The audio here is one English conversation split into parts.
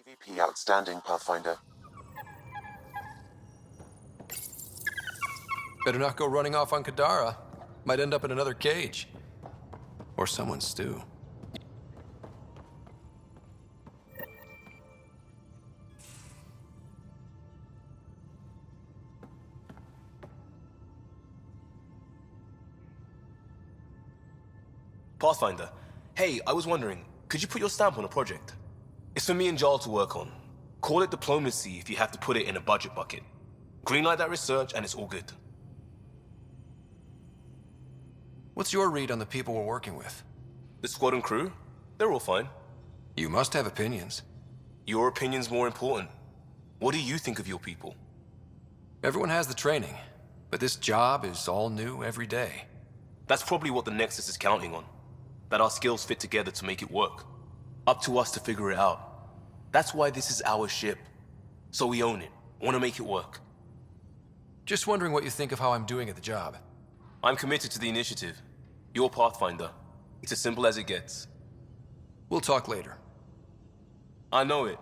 PvP outstanding, Pathfinder. Better not go running off on Kadara. Might end up in another cage. Or someone's stew. Pathfinder, hey, I was wondering, could you put your stamp on a project? It's for me and Jarl to work on. Call it diplomacy if you have to put it in a budget bucket. Greenlight that research and it's all good. What's your read on the people we're working with? The squad and crew? They're all fine. You must have opinions. Your opinion's more important. What do you think of your people? Everyone has the training, but this job is all new every day. That's probably what the Nexus is counting on. That our skills fit together to make it work. Up to us to figure it out. That's why this is our ship. So we own it. Want to make it work. Just wondering what you think of how I'm doing at the job. I'm committed to the initiative. You're Pathfinder. It's as simple as it gets. We'll talk later. I know it.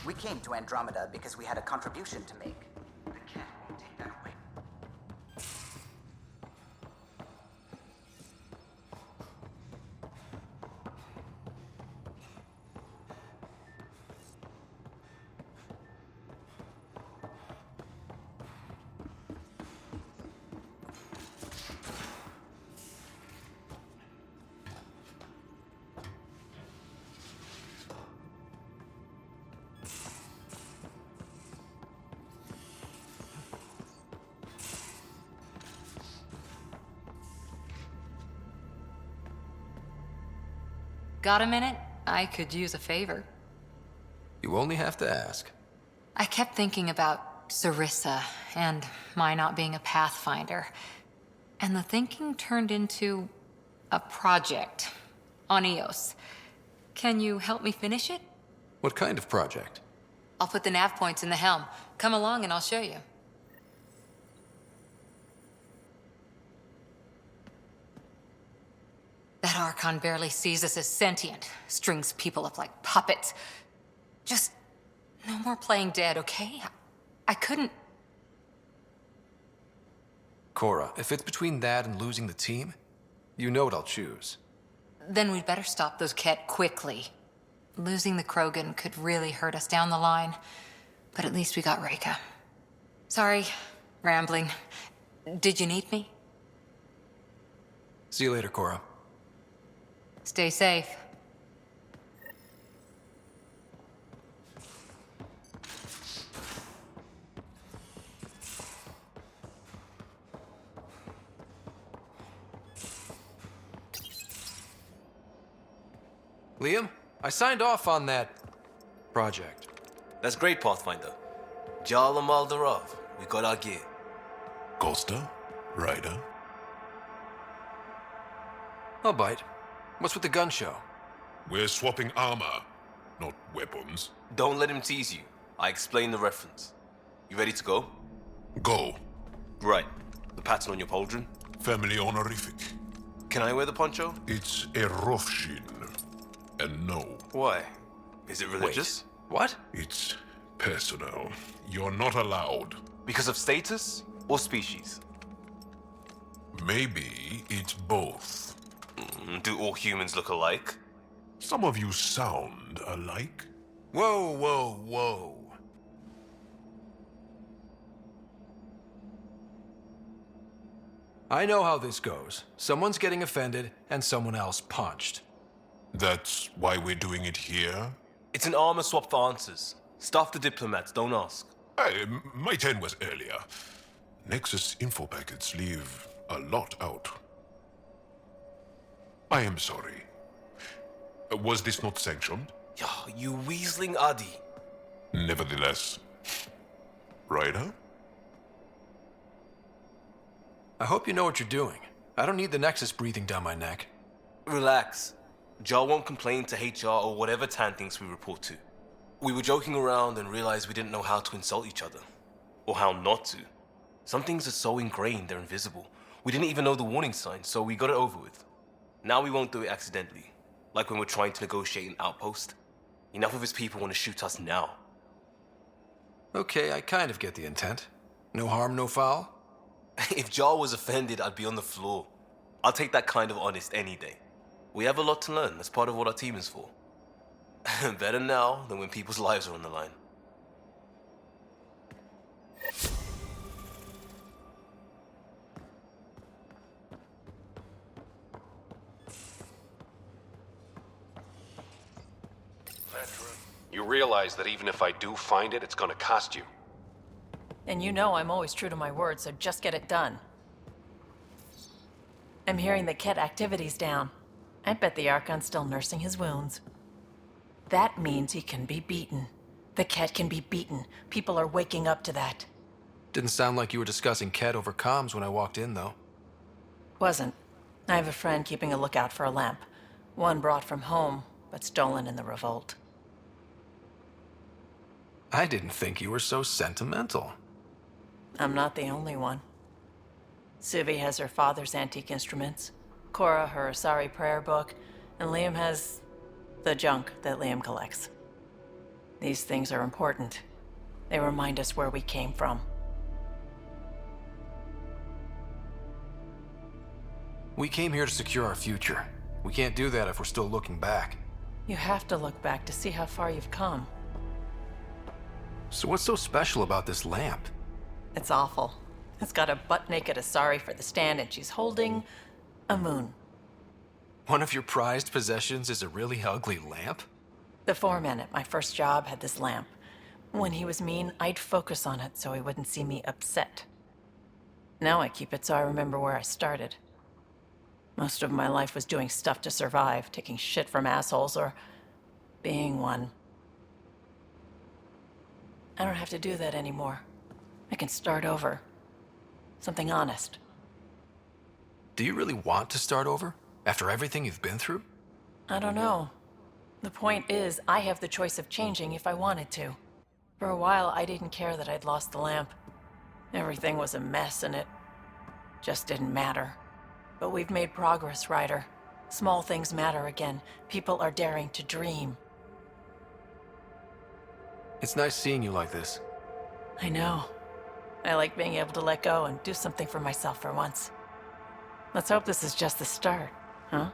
We came to Andromeda because we had a contribution to make. The cat won't take that away. Got a minute? I could use a favor. You only have to ask. I kept thinking about Sarissa and my not being a pathfinder. And the thinking turned into a project on Eos. Can you help me finish it? What kind of project? I'll put the nav points in the helm. Come along and I'll show you. That Archon barely sees us as sentient, strings people up like puppets. Just no more playing dead, okay? I couldn't... Cora, if it's between that and losing the team, you know what I'll choose. Then we'd better stop those Ket quickly. Losing the Krogan could really hurt us down the line, but at least we got Reka. Sorry, rambling. Did you need me? See you later, Cora. Stay safe. Liam, I signed off on that project. That's great, Pathfinder. Jala Maldarov, we got our gear. Costa? Ryder? I'll bite. What's with the gun show? We're swapping armor, not weapons. Don't let him tease you. I explained the reference. You ready to go? Go. Right. The pattern on your pauldron? Family honorific. Can I wear the poncho? It's a Rofshin. And no, Why? Is it religious? What? it's personal. You're not allowed. Because of status or species? Maybe it's both. Do all humans look alike? Some of you sound alike. Whoa, whoa, whoa. I know how this goes. Someone's getting offended and someone else punched. That's why we're doing it here? It's an armor swap for answers. Stuff the diplomats, don't ask. Hey, my turn was earlier. Nexus info packets leave a lot out. I am sorry. Was this not sanctioned? You weaseling Adi. Nevertheless. Ryder? I hope you know what you're doing. I don't need the Nexus breathing down my neck. Relax. Jar won't complain to HR or whatever Tan thinks we report to. We were joking around and realized we didn't know how to insult each other. Or how not to. Some things are so ingrained they're invisible. We didn't even know the warning sign, so we got it over with. Now we won't do it accidentally. Like when we're trying to negotiate an outpost. Enough of his people want to shoot us now. Okay, I kind of get the intent. No harm, no foul. If Jar was offended, I'd be on the floor. I'll take that kind of honest any day. We have a lot to learn. That's part of what our team is for. Better now than when people's lives are on the line. You realize that even if I do find it, it's gonna cost you. And you know I'm always true to my word, so just get it done. I'm hearing the Ket activity's down. I bet the Archon's still nursing his wounds. That means he can be beaten. The Ket can be beaten. People are waking up to that. Didn't sound like you were discussing Ket over comms when I walked in, though. Wasn't. I have a friend keeping a lookout for a lamp. One brought from home, but stolen in the revolt. I didn't think you were so sentimental. I'm not the only one. Suvi has her father's antique instruments, Cora her Asari prayer book, and Liam has the junk that Liam collects. These things are important. They remind us where we came from. We came here to secure our future. We can't do that if we're still looking back. You have to look back to see how far you've come. So what's so special about this lamp? It's awful. It's got a butt-naked Asari for the stand, and she's holding a moon. One of your prized possessions is a really ugly lamp? The foreman at my first job had this lamp. When he was mean, I'd focus on it so he wouldn't see me upset. Now I keep it so I remember where I started. Most of my life was doing stuff to survive, taking shit from assholes or being one. I don't have to do that anymore. I can start over. Something honest. Do you really want to start over? After everything you've been through? I don't know. The point is, I have the choice of changing if I wanted to. For a while, I didn't care that I'd lost the lamp. Everything was a mess and it just didn't matter. But we've made progress, Ryder. Small things matter again. People are daring to dream. It's nice seeing you like this. I know. I like being able to let go and do something for myself for once. Let's hope this is just the start, huh?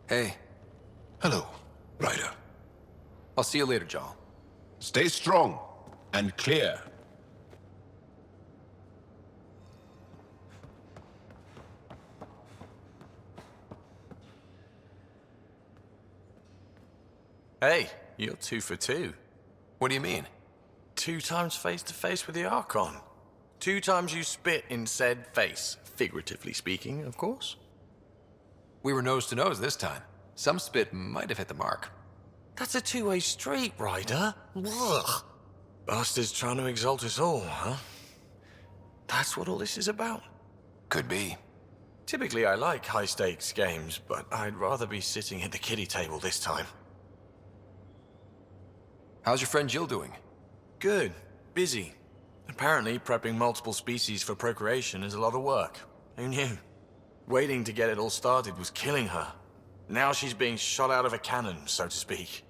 Hey, Hello, Ryder. I'll see you later, Joel. Stay strong and clear. Hey, you're 2 for 2. What do you mean? 2 times face to face with the Archon. 2 times you spit in said face. Figuratively speaking, of course. We were nose to nose this time. Some spit might have hit the mark. That's a two-way street, Ryder. Ugh. Bastards trying to exalt us all, huh? That's what all this is about? Could be. Typically, I like high-stakes games, but I'd rather be sitting at the kiddie table this time. How's your friend Jill doing? Good. Busy. Apparently, prepping multiple species for procreation is a lot of work. Who knew? Waiting to get it all started was killing her. Now she's being shot out of a cannon, so to speak.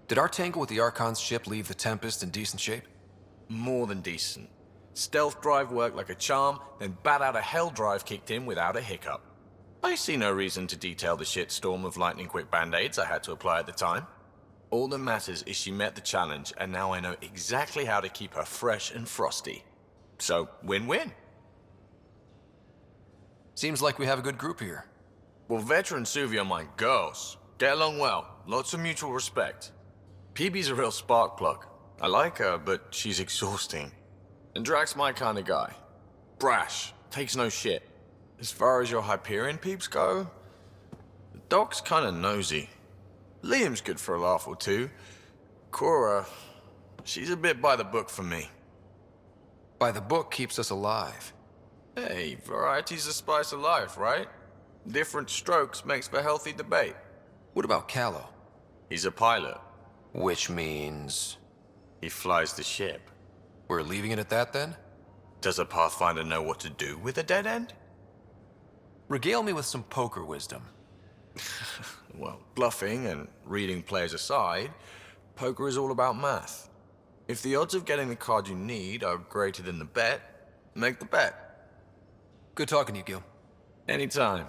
Did our tangle with the Archon's ship leave the Tempest in decent shape? More than decent. Stealth drive worked like a charm, then bat out of hell drive kicked in without a hiccup. I see no reason to detail the shitstorm of lightning-quick band-aids I had to apply at the time. All that matters is she met the challenge, and now I know exactly how to keep her fresh and frosty. So, win-win. Seems like we have a good group here. Well, veteran Suvi are my girls. Get along well, lots of mutual respect. PB's a real spark plug. I like her, but she's exhausting. And Drax's my kind of guy. Brash, takes no shit. As far as your Hyperion peeps go, the Doc's kinda nosy. Liam's good for a laugh or two. Cora, she's a bit by the book for me. By the book keeps us alive. Hey, variety's the spice of life, right? Different strokes makes for healthy debate. What about Callow? He's a pilot. Which means... He flies the ship. we're leaving it at that then? Does a Pathfinder know what to do with a dead end? Regale me with some poker wisdom. Well, bluffing and reading players aside, poker is all about math. If the odds of getting the card you need are greater than the bet, make the bet. Good talking to you, Gil. Anytime.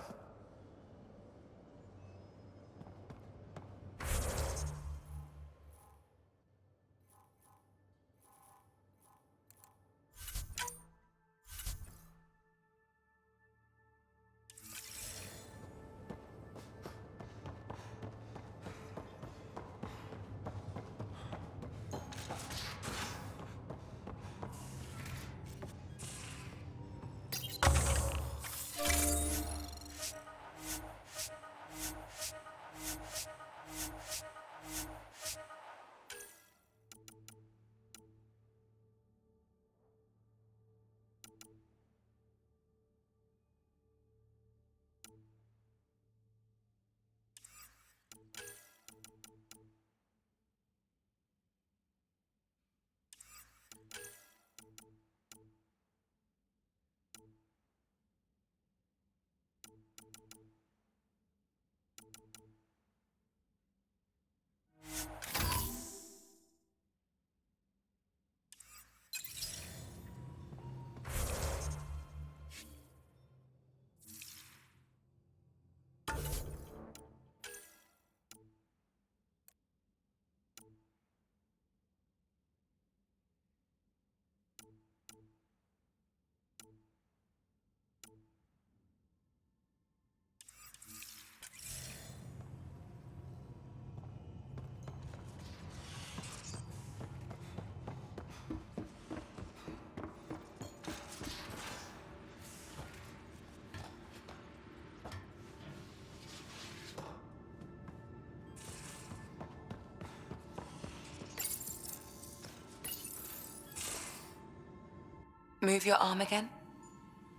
Move your arm again?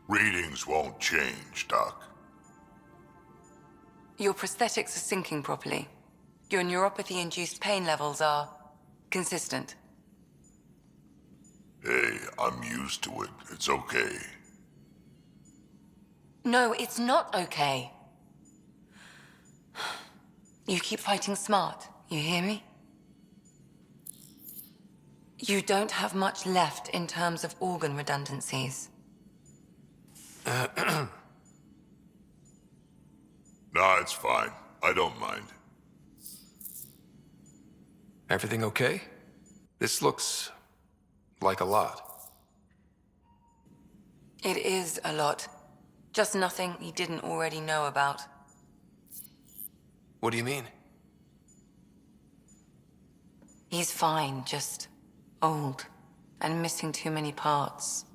Readings won't change, Doc. Your prosthetics are syncing properly. Your neuropathy-induced pain levels are consistent. Hey, I'm used to it. It's okay. No, it's not okay. You keep fighting smart, you hear me? You don't have much left in terms of organ redundancies. Nah, it's fine. I don't mind. Everything okay? This looks like a lot. It is a lot. Just nothing he didn't already know about. What do you mean? He's fine, just old and missing too many parts.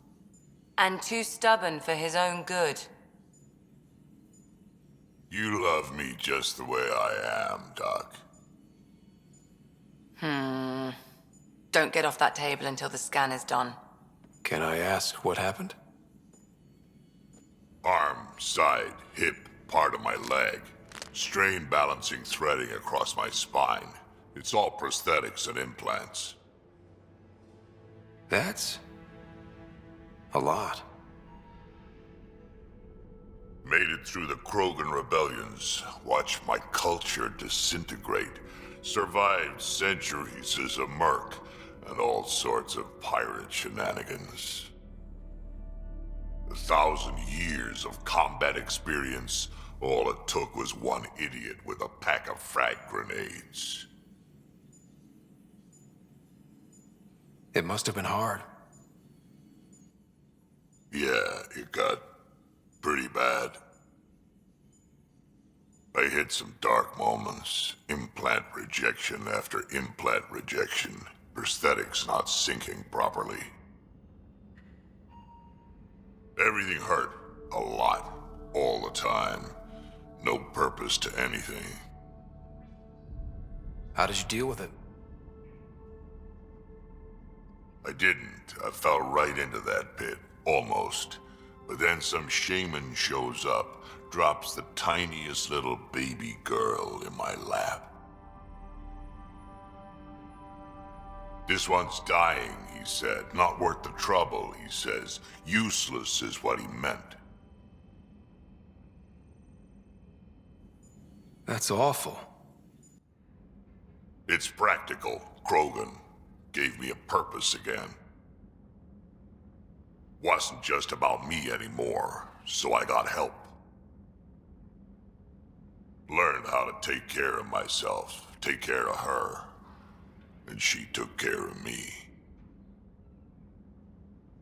And too stubborn for his own good. You love me just the way I am, Doc. Don't get off that table until the scan is done. Can I ask what happened? Arm, side, hip, part of my leg. Strain balancing threading across my spine. It's all prosthetics and implants. That's a lot. Made it through the Krogan rebellions. Watched my culture disintegrate. Survived centuries as a merc. And all sorts of pirate shenanigans. 1,000 years of combat experience. All it took was one idiot with a pack of frag grenades. It must have been hard. Yeah, it got pretty bad. I hit some dark moments. Implant rejection after implant rejection. Prosthetics not syncing properly. Everything hurt. A lot. All the time. No purpose to anything. How did you deal with it? I didn't. I fell right into that pit. Almost. But then some shaman shows up, drops the tiniest little baby girl in my lap. This one's dying, he said. Not worth the trouble, he says. Useless is what he meant. That's awful. It's practical. Krogan gave me a purpose again. Wasn't just about me anymore, so I got help. Learned how to take care of myself, take care of her. And she took care of me.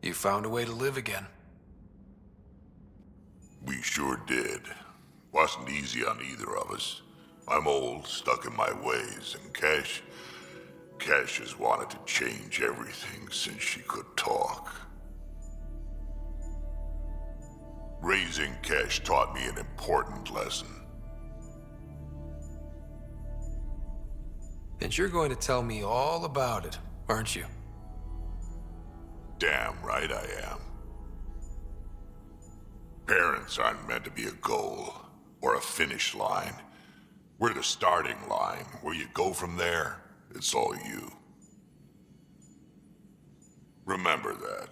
You found a way to live again. We sure did. Wasn't easy on either of us. I'm old, stuck in my ways, and Cash has wanted to change everything since she could talk. Raising Cash taught me an important lesson. And you're going to tell me all about it, aren't you? Damn right I am. Parents aren't meant to be a goal or a finish line. We're the starting line. Where you go from there, it's all you. Remember that.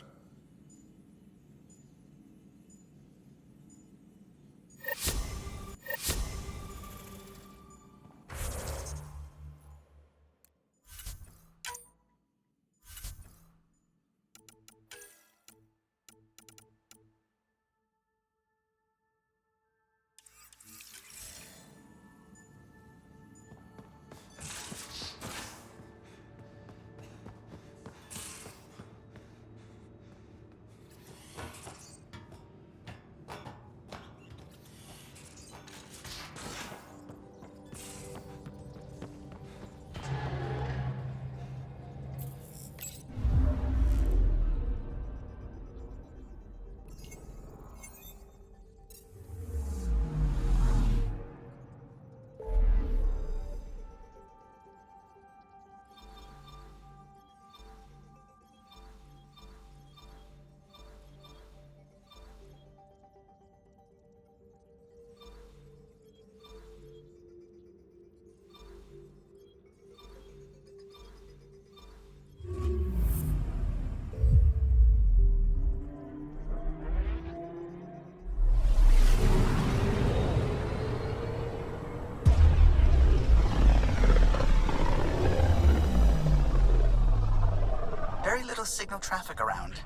signal traffic around?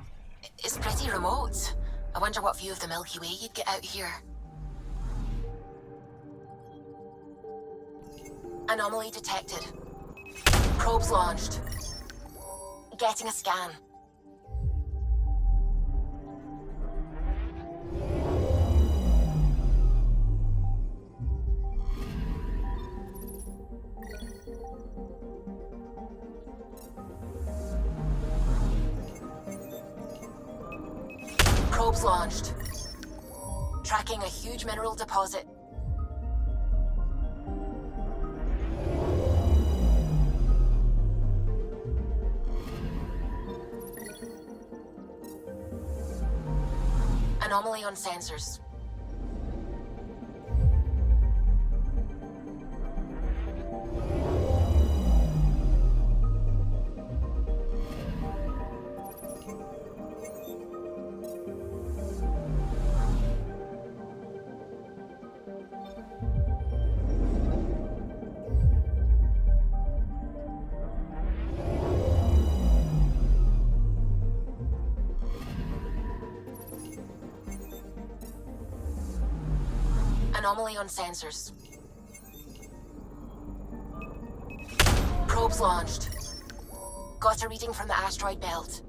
It's pretty remote. I wonder what view of the Milky Way you'd get out here. Anomaly detected. Probes launched. Getting a scan. Probes launched. Tracking a huge mineral deposit. Anomaly on sensors. Anomaly on sensors. Probes launched. Got a reading from the asteroid belt.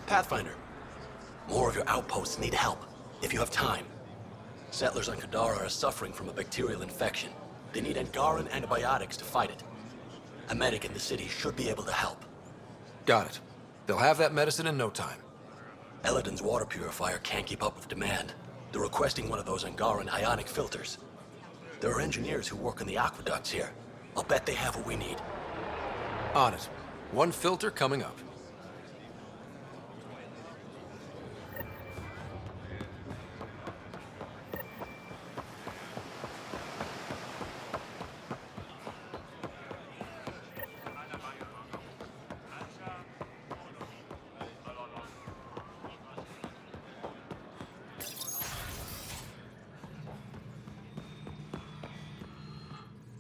Pathfinder, more of your outposts need help, if you have time. Settlers on Kadara are suffering from a bacterial infection. They need Angaran antibiotics to fight it. A medic in the city should be able to help. Got it. They'll have that medicine in no time. Eladin's water purifier can't keep up with demand. They're requesting one of those Angaran ionic filters. There are engineers who work on the aqueducts here. I'll bet they have what we need. On it. One filter coming up.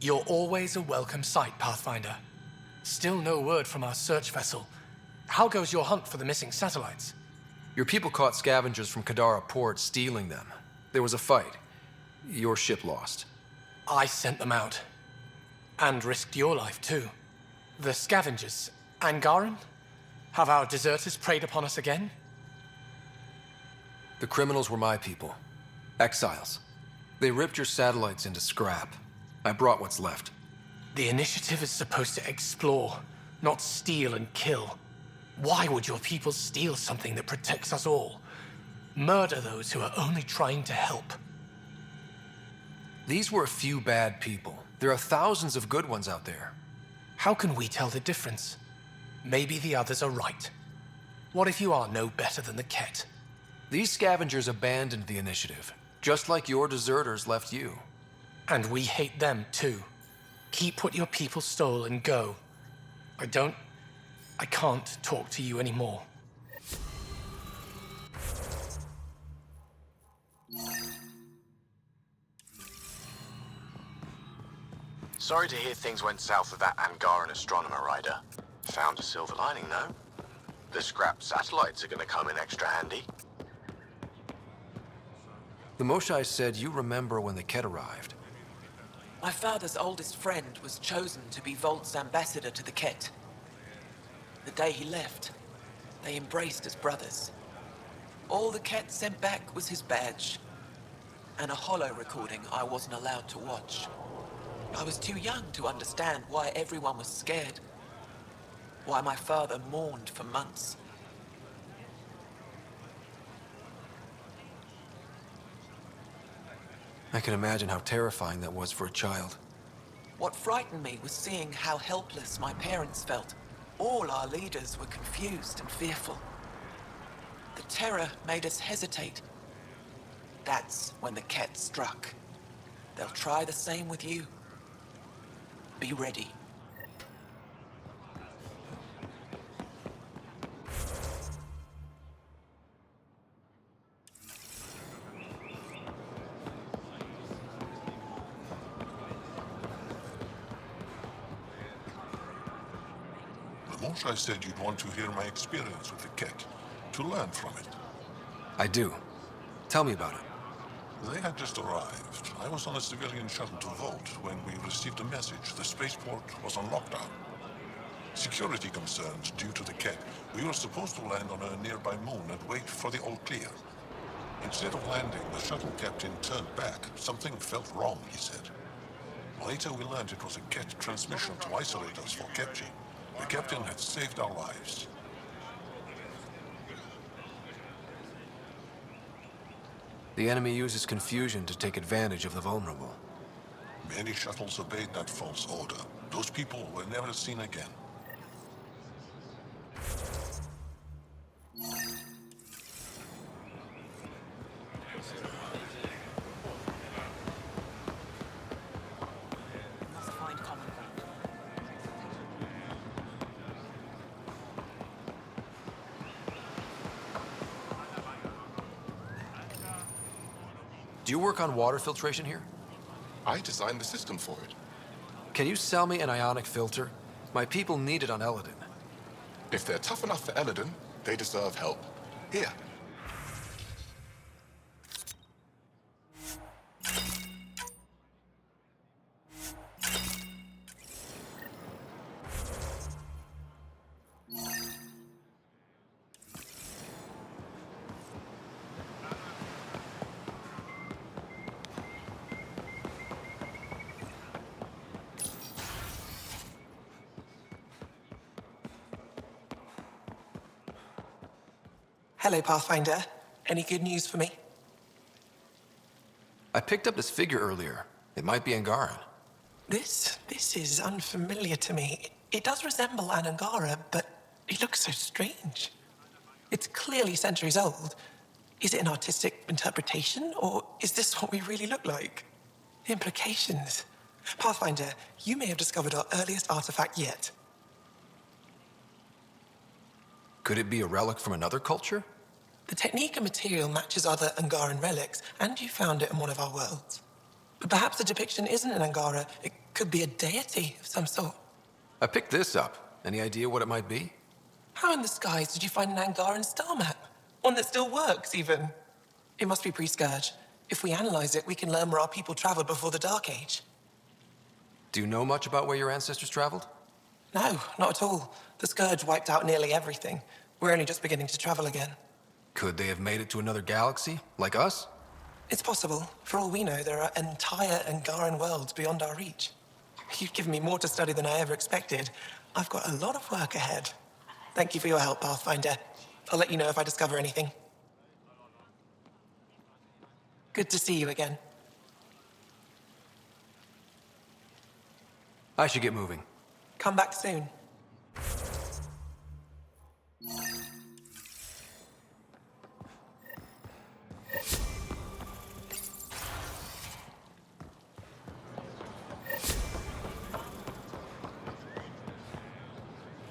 You're always a welcome sight, Pathfinder. Still no word from our search vessel. How goes your hunt for the missing satellites? Your people caught scavengers from Kadara port stealing them. There was a fight. Your ship lost. I sent them out. And risked your life, too. The scavengers, Angaran? Have our deserters preyed upon us again? The criminals were my people. Exiles. They ripped your satellites into scrap. I brought what's left. The initiative is supposed to explore, not steal and kill. Why would your people steal something that protects us all? Murder those who are only trying to help. These were a few bad people. There are thousands of good ones out there. How can we tell the difference? Maybe the others are right. What if you are no better than the Ket? These scavengers abandoned the initiative, just like your deserters left you. And we hate them too. Keep what your people stole and go. I can't talk to you anymore. Sorry to hear things went south with that Angaran astronomer rider. Found a silver lining, though. The scrap satellites are gonna come in extra handy. The Moshai said you remember when the Ket arrived. My father's oldest friend was chosen to be Volt's ambassador to the Ket. The day he left, they embraced as brothers. All the Ket sent back was his badge, and a holo recording I wasn't allowed to watch. I was too young to understand why everyone was scared, why my father mourned for months. I can imagine how terrifying that was for a child. What frightened me was seeing how helpless my parents felt. All our leaders were confused and fearful. The terror made us hesitate. That's when the Ket struck. They'll try the same with you. Be ready. I said you'd want to hear my experience with the Ket, to learn from it. I do. Tell me about it. They had just arrived. I was on a civilian shuttle to Volt when we received a message the spaceport was on lockdown. Security concerns due to the Ket. We were supposed to land on a nearby moon and wait for the all clear. Instead of landing, the shuttle captain turned back. Something felt wrong, he said. Later we learned it was a Ket transmission to isolate us for capture. The captain had saved our lives. The enemy uses confusion to take advantage of the vulnerable. Many shuttles obeyed that false order. Those people were never seen again. Do you work on water filtration here? I designed the system for it. Can you sell me an ionic filter? My people need it on Eladin. If they're tough enough for Eladin, they deserve help. Here. Hello, Pathfinder. Any good news for me? I picked up this figure earlier. It might be Angaran. This is unfamiliar to me. It does resemble an Angara, but it looks so strange. It's clearly centuries old. Is it an artistic interpretation, or is this what we really look like? Implications. Pathfinder, you may have discovered our earliest artifact yet. Could it be a relic from another culture? The technique and material matches other Angaran relics, and you found it in one of our worlds. But perhaps the depiction isn't an Angara. It could be a deity of some sort. I picked this up. Any idea what it might be? How in the skies did you find an Angaran star map? One that still works, even. It must be pre-Scourge. If we analyze it, we can learn where our people traveled before the Dark Age. Do you know much about where your ancestors traveled? No, not at all. The Scourge wiped out nearly everything. We're only just beginning to travel again. Could they have made it to another galaxy, like us? It's possible. For all we know, there are entire Angaran worlds beyond our reach. You've given me more to study than I ever expected. I've got a lot of work ahead. Thank you for your help, Pathfinder. I'll let you know if I discover anything. Good to see you again. I should get moving. Come back soon.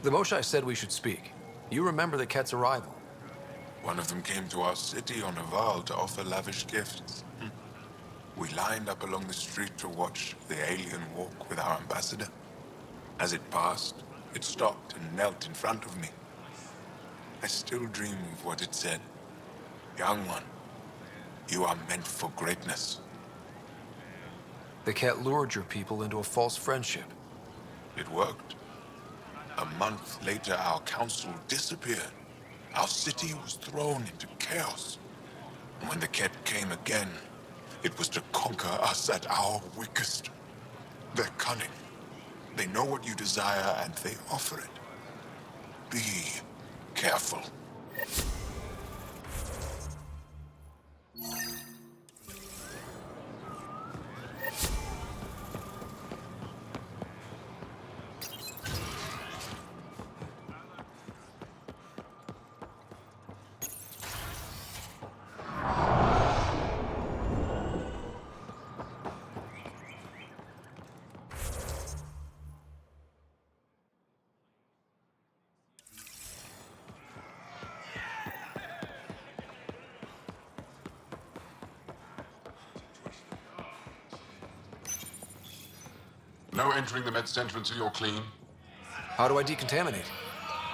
The Moshai said we should speak. You remember the Ket's arrival. One of them came to our city on a vow to offer lavish gifts. We lined up along the street to watch the alien walk with our ambassador. As it passed, it stopped and knelt in front of me. I still dream of what it said. Young one, you are meant for greatness. The Ket lured your people into a false friendship. It worked. A month later, our council disappeared. Our city was thrown into chaos. And when the Ket came again, it was to conquer us at our weakest. They're cunning. They know what you desire, and they offer it. Be careful. No entering the med center until you're clean. How do I decontaminate?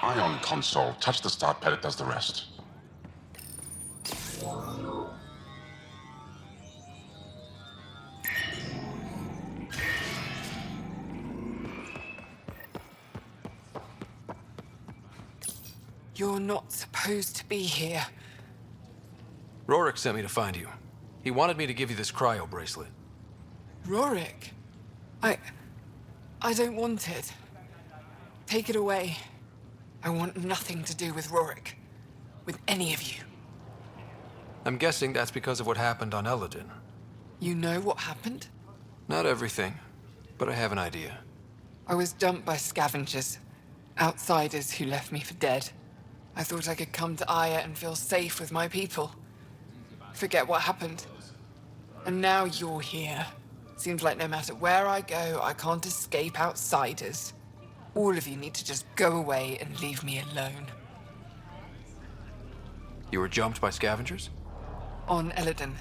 Ion console. Touch the start pad, it does the rest. You're not supposed to be here. Rorik sent me to find you. He wanted me to give you this cryo bracelet. Rorik? I don't want it. Take it away. I want nothing to do with Rorik. With any of you. I'm guessing that's because of what happened on Eladin. You know what happened? Not everything, but I have an idea. I was dumped by scavengers. Outsiders who left me for dead. I thought I could come to Aya and feel safe with my people. Forget what happened. And now you're here. Seems like no matter where I go, I can't escape outsiders. All of you need to just go away and leave me alone. You were jumped by scavengers? On Eladin.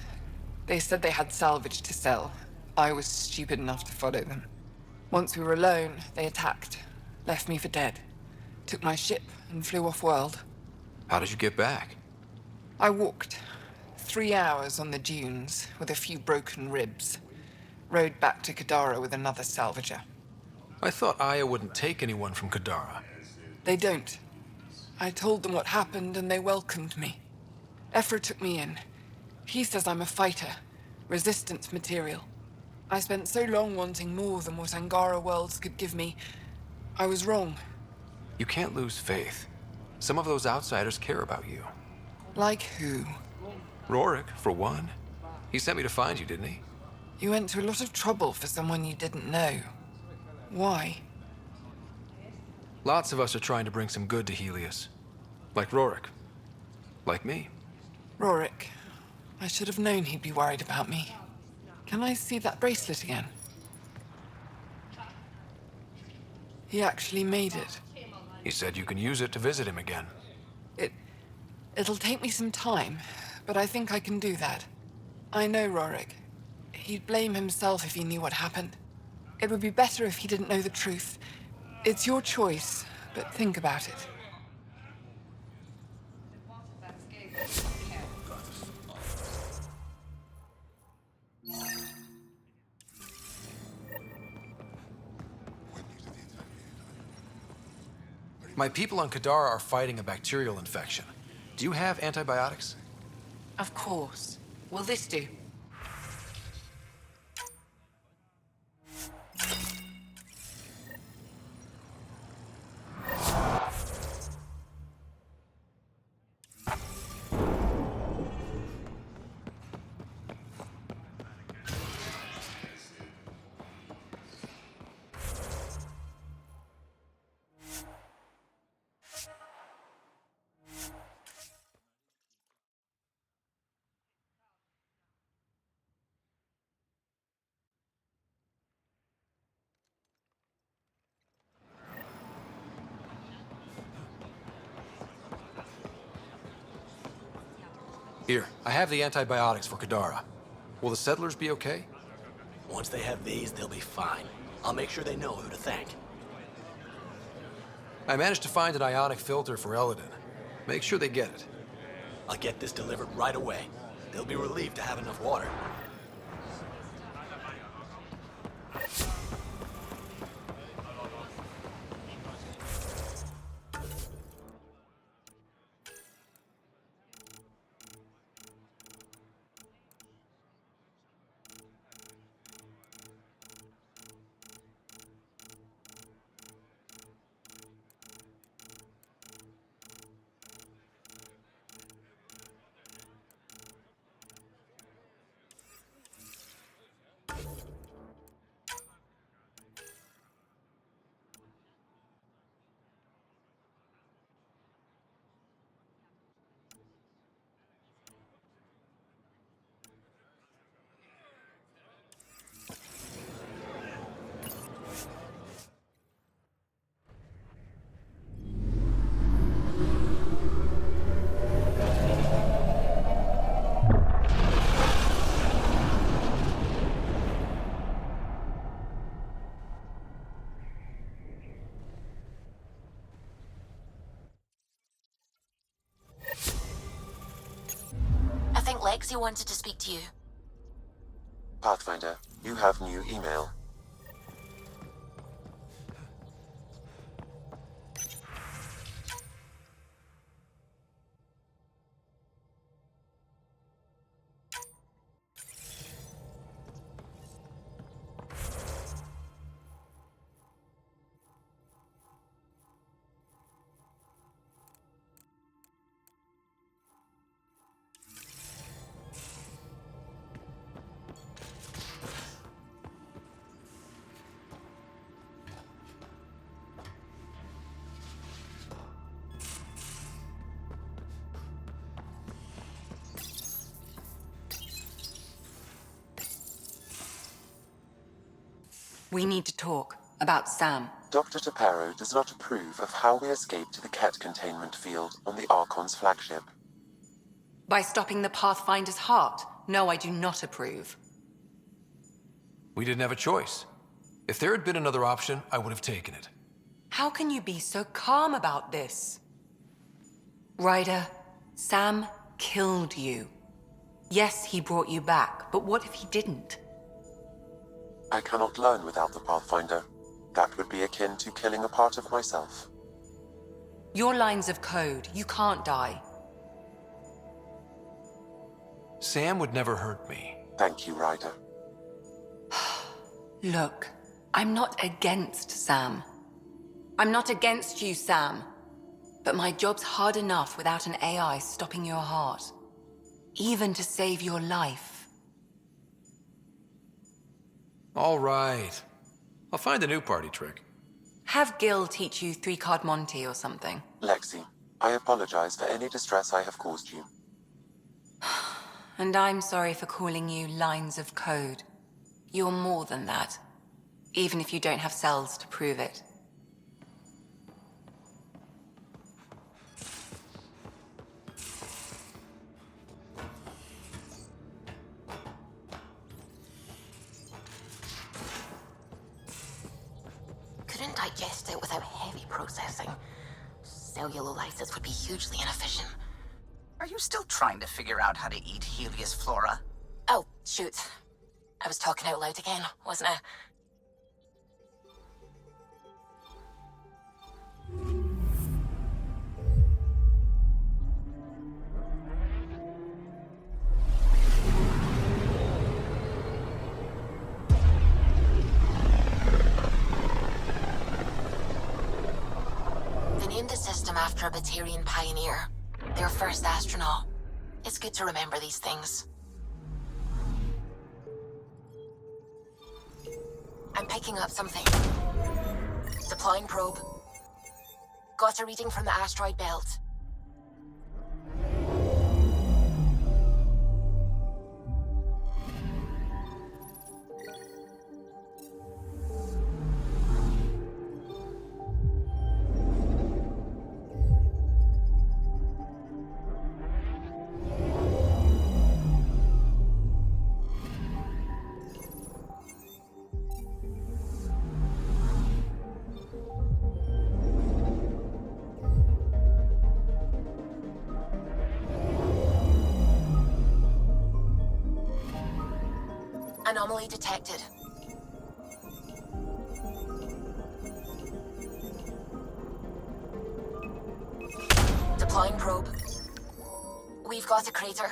They said they had salvage to sell. I was stupid enough to follow them. Once we were alone, they attacked. Left me for dead. Took my ship and flew off-world. How did you get back? I walked. 3 hours on the dunes with a few broken ribs. Rode back to Kadara with another salvager. I thought Aya wouldn't take anyone from Kadara. They don't. I told them what happened and they welcomed me. Ephra took me in. He says I'm a fighter. Resistance material. I spent so long wanting more than what Angara worlds could give me. I was wrong. You can't lose faith. Some of those outsiders care about you. Like who? Rorik, for one. He sent me to find you, didn't he? You went to a lot of trouble for someone you didn't know. Why? Lots of us are trying to bring some good to Helios. Like Rorik. Like me. Rorik. I should have known he'd be worried about me. Can I see that bracelet again? He actually made it. He said you can use it to visit him again. It'll take me some time, but I think I can do that. I know Rorik. He'd blame himself if he knew what happened. It would be better if he didn't know the truth. It's your choice, but think about it. My people on Kadara are fighting a bacterial infection. Do you have antibiotics? Of course. Will this do? Here, I have the antibiotics for Kadara. Will the settlers be okay? Once they have these, they'll be fine. I'll make sure they know who to thank. I managed to find an ionic filter for Eladin. Make sure they get it. I'll get this delivered right away. They'll be relieved to have enough water. I think Lexi wanted to speak to you. Pathfinder, you have new email. We need to talk about Sam. Dr. Taparo does not approve of how we escaped to the Ket containment field on the Archon's flagship. By stopping the Pathfinder's heart? No, I do not approve. We didn't have a choice. If there had been another option, I would have taken it. How can you be so calm about this? Ryder, Sam killed you. Yes, he brought you back, but what if he didn't? I cannot learn without the Pathfinder. That would be akin to killing a part of myself. Your lines of code, you can't die. Sam would never hurt me. Thank you, Ryder. Look, I'm not against Sam. I'm not against you, Sam. But my job's hard enough without an AI stopping your heart. Even to save your life. All right. I'll find a new party trick. Have Gil teach you 3-card Monty or something. Lexi, I apologize for any distress I have caused you. And I'm sorry for calling you lines of code. You're more than that. Even if you don't have cells to prove it. Couldn't digest it without heavy processing. Cellular lysis would be hugely inefficient. Are you still trying to figure out how to eat Helios flora? Oh, shoot. I was talking out loud again, wasn't I? them after a Batarian pioneer. Their first astronaut. It's good to remember these things. I'm picking up something. Deploying probe. Got a reading from the asteroid belt. Anomaly detected. Deploying probe. We've got a crater.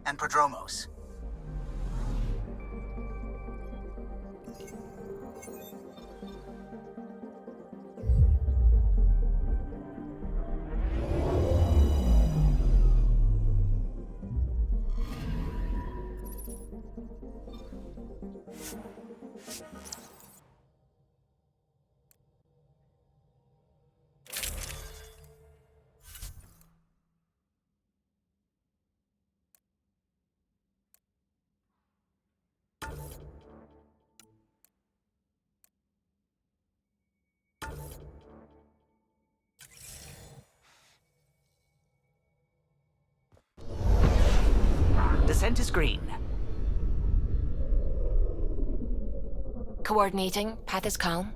And Prodromos. Descent is green. Coordinating. Path is calm.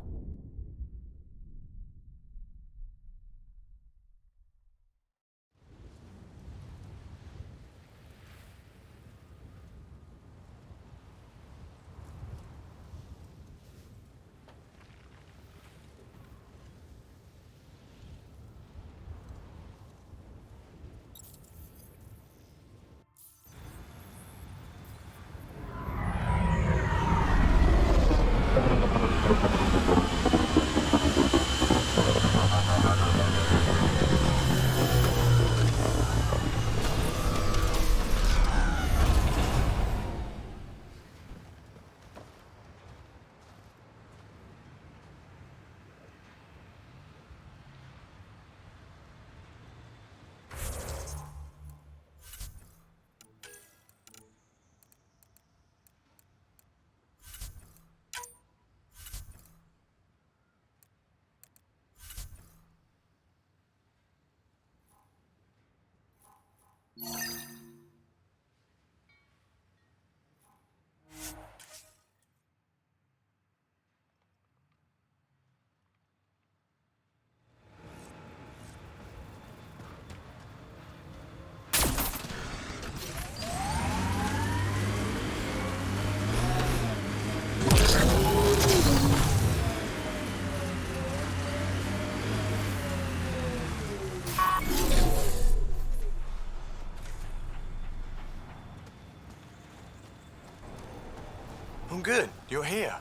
I'm good. You're here.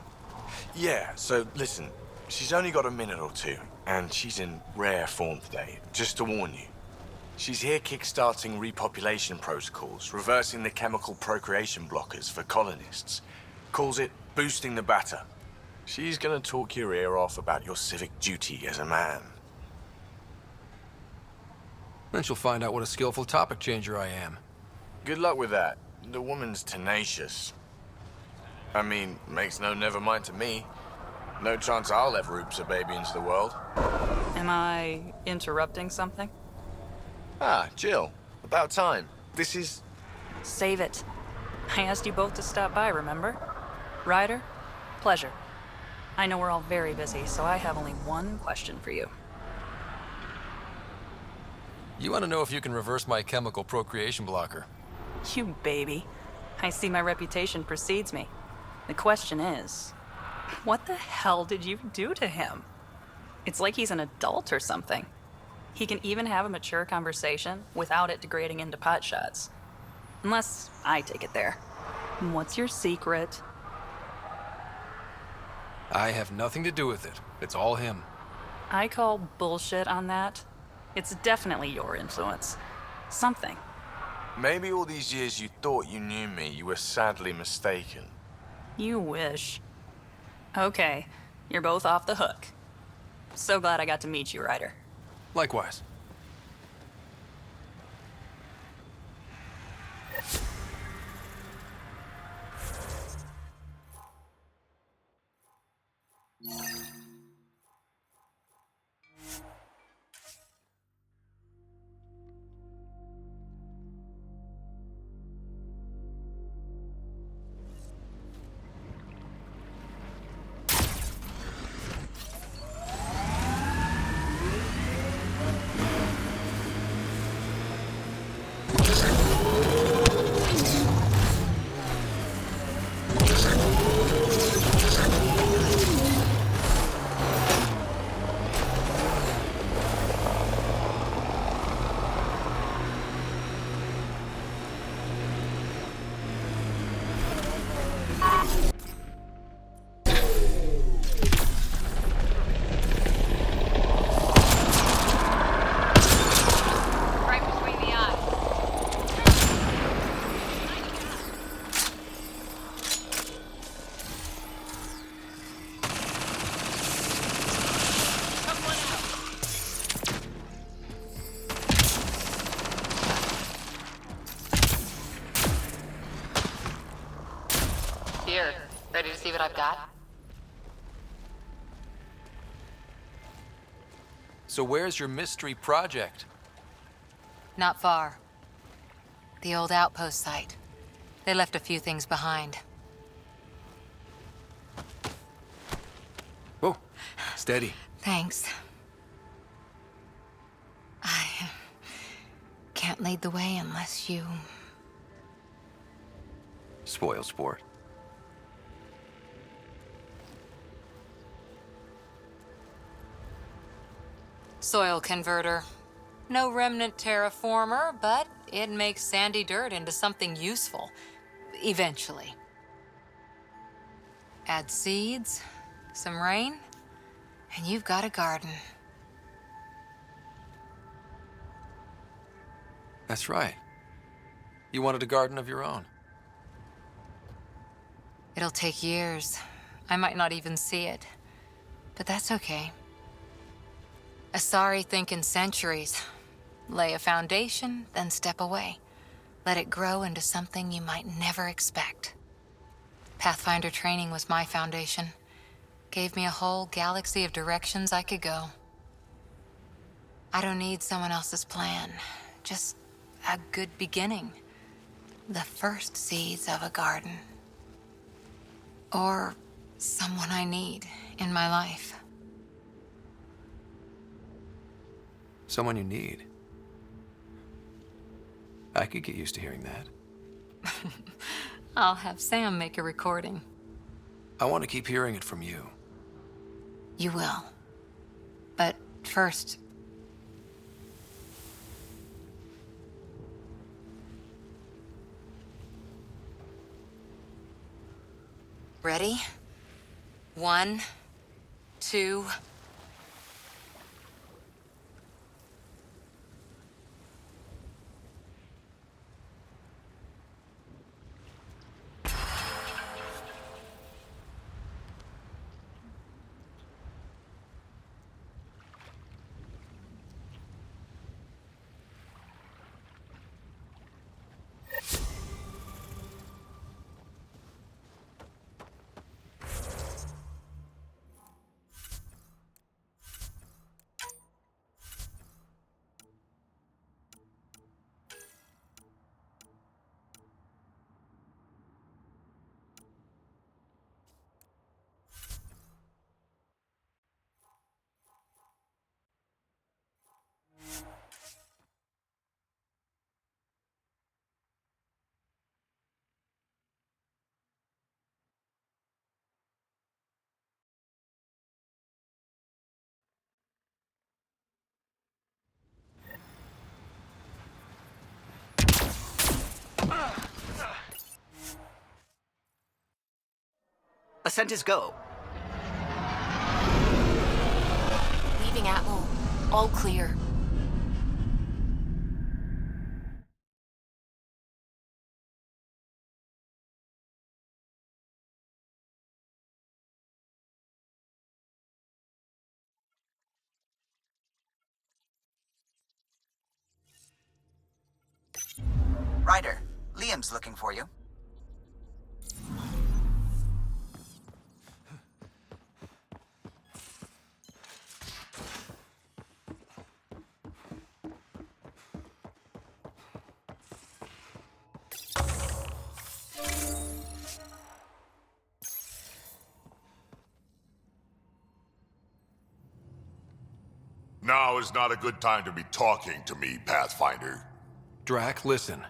Yeah, so listen, she's only got a minute or two, and she's in rare form today, just to warn you. She's here kickstarting repopulation protocols, reversing the chemical procreation blockers for colonists. Calls it boosting the batter. She's gonna talk your ear off about your civic duty as a man. Then she'll find out what a skillful topic changer I am. Good luck with that. The woman's tenacious. I mean, makes no never mind to me. No chance I'll ever oops a baby into the world. Am I interrupting something? Ah, Jill. About time. This is... Save it. I asked you both to stop by, remember? Ryder, pleasure. I know we're all very busy, so I have only one question for you. You want to know if you can reverse my chemical procreation blocker? You baby. I see my reputation precedes me. The question is, what the hell did you do to him? It's like he's an adult or something. He can even have a mature conversation without it degrading into pot shots. Unless I take it there. What's your secret? I have nothing to do with it. It's all him. I call bullshit on that. It's definitely your influence. Something. Maybe all these years you thought you knew me, you were sadly mistaken. You wish. Okay, you're both off the hook. So glad I got to meet you, Ryder. Likewise. Here, ready to see what I've got? So where's your mystery project? Not far. The old outpost site. They left a few things behind. Whoa, steady. Thanks. I can't lead the way unless you... Spoil sport. Soil converter. No remnant terraformer, but it makes sandy dirt into something useful. Eventually. Add seeds, some rain, and you've got a garden. That's right. You wanted a garden of your own. It'll take years. I might not even see it. But that's okay. Asari think in centuries. Lay a foundation, then step away. Let it grow into something you might never expect. Pathfinder training was my foundation. Gave me a whole galaxy of directions I could go. I don't need someone else's plan. Just a good beginning. The first seeds of a garden. Or someone I need in my life. Someone you need. I could get used to hearing that. I'll have Sam make a recording. I want to keep hearing it from you. You will. But first... Ready? 1, 2... Ascent is go. Leaving Atmo. All clear. Ryder, Liam's looking for you. Now is not a good time to be talking to me, Pathfinder. Drac, listen.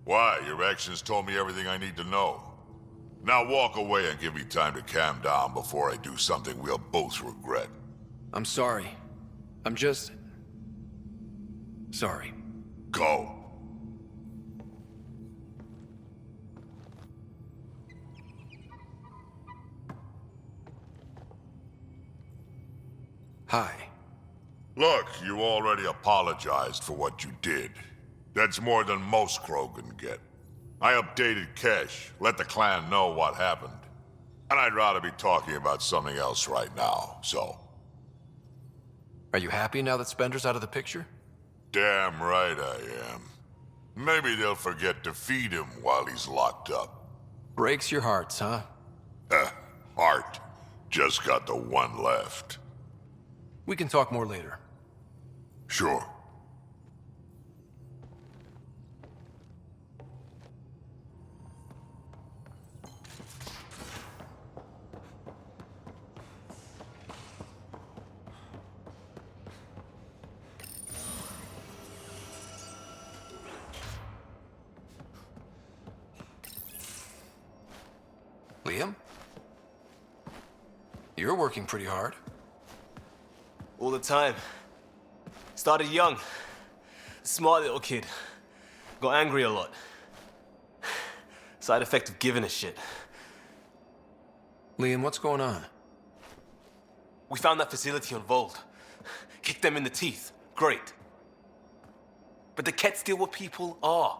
Why? Your actions told me everything I need to know. Now walk away and give me time to calm down before I do something we'll both regret. I'm sorry. I'm just... sorry. Go. Hi. Look, you already apologized for what you did. That's more than most Krogan get. I updated Kesh, let the clan know what happened. And I'd rather be talking about something else right now, so... Are you happy now that Spender's out of the picture? Damn right I am. Maybe they'll forget to feed him while he's locked up. Breaks your hearts, huh? Heart. Just got the one left. We can talk more later. Sure. Liam? You're working pretty hard. All the time. Started young. Smart little kid. Got angry a lot. Side effect of giving a shit. Liam, what's going on? We found that facility on Vold. Kicked them in the teeth. Great. But the Kett steal what people are.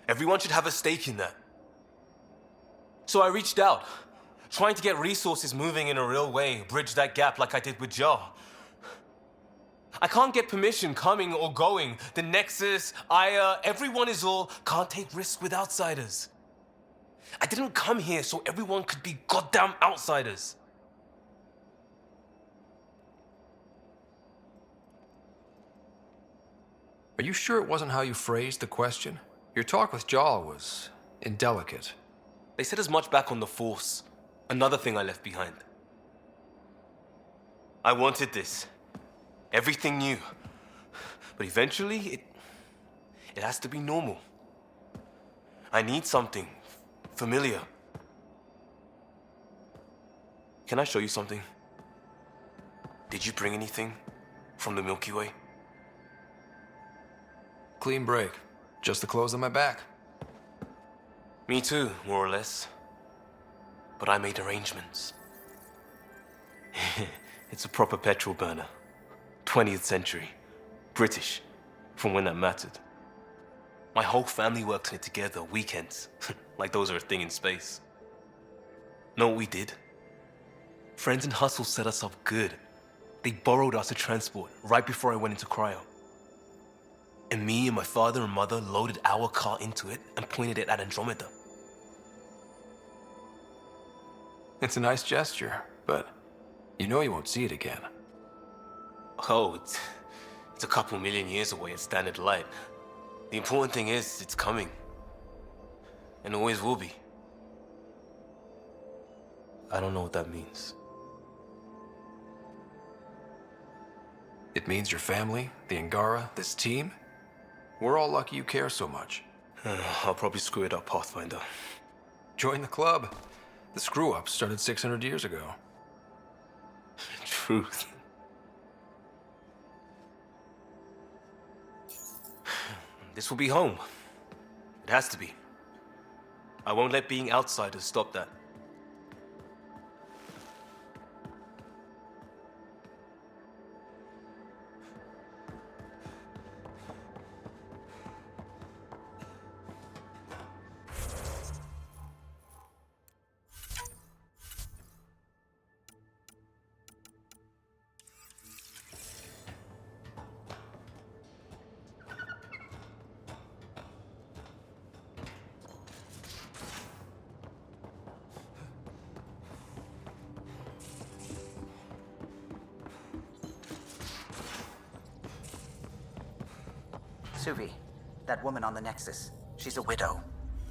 Everyone should have a stake in that. So I reached out, trying to get resources moving in a real way, bridge that gap like I did with Jar. I can't get permission coming or going. The Nexus, Aya, everyone is all can't take risks with outsiders. I didn't come here so everyone could be goddamn outsiders. Are you sure it wasn't how you phrased the question? Your talk with Jaw was indelicate. They said as much back on the Force. Another thing I left behind. I wanted this. Everything new. But eventually, it has to be normal. I need something familiar. Can I show you something? Did you bring anything from the Milky Way? Clean break. Just the clothes on my back. Me too, more or less. But I made arrangements. It's a proper petrol burner. 20th century. British. From when that mattered. My whole family worked on it together, weekends. Like those are a thing in space. Know what we did? Friends and Hustle set us up good. They borrowed us a transport right before I went into cryo. And me and my father and mother loaded our car into it and pointed it at Andromeda. It's a nice gesture, but you know you won't see it again. Oh, it's a couple million years away at standard light. The important thing is, it's coming. And always will be. I don't know what that means. It means your family, the Angara, this team. We're all lucky you care so much. I'll probably screw it up, Pathfinder. Join the club. The screw-up started 600 years ago. Truth. This will be home. It has to be. I won't let being outsiders stop that. Suvi, that woman on the Nexus. She's a widow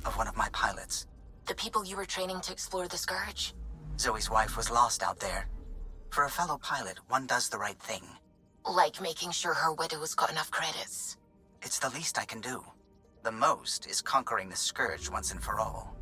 of one of my pilots. The people you were training to explore the Scourge? Zoe's wife was lost out there. For a fellow pilot, one does the right thing. Like making sure her widow's got enough credits. It's the least I can do. The most is conquering the Scourge once and for all.